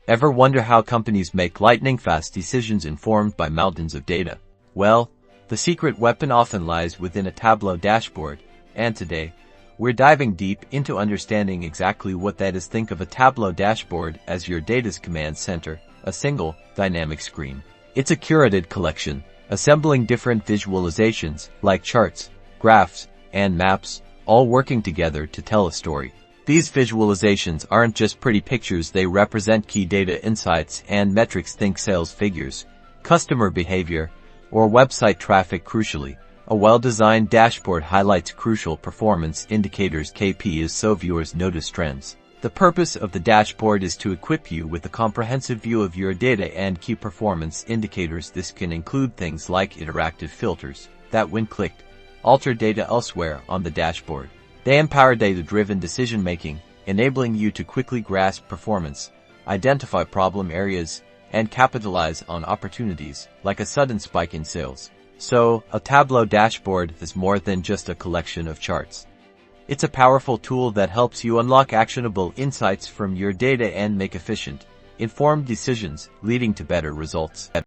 Ever wonder how companies make lightning-fast decisions informed by mountains of data? Well, the secret weapon often lies within a Tableau dashboard, and today, we're diving deep into understanding exactly what that is. Think of a Tableau dashboard as your data's command center, a single, dynamic screen. It's a curated collection, assembling different visualizations, like charts, graphs, and maps, all working together to tell a story. These visualizations aren't just pretty pictures, they represent key data insights and metrics. Think sales figures, customer behavior, or website traffic. Crucially, a well-designed dashboard highlights crucial performance indicators (KPIs) so viewers notice trends. The purpose of the dashboard is to equip you with a comprehensive view of your data and key performance indicators. This can include things like interactive filters that, when clicked, alter data elsewhere on the dashboard. They empower data-driven decision-making, enabling you to quickly grasp performance, identify problem areas, and capitalize on opportunities, like a sudden spike in sales. So, a Tableau dashboard is more than just a collection of charts. It's a powerful tool that helps you unlock actionable insights from your data and make efficient, informed decisions, leading to better results.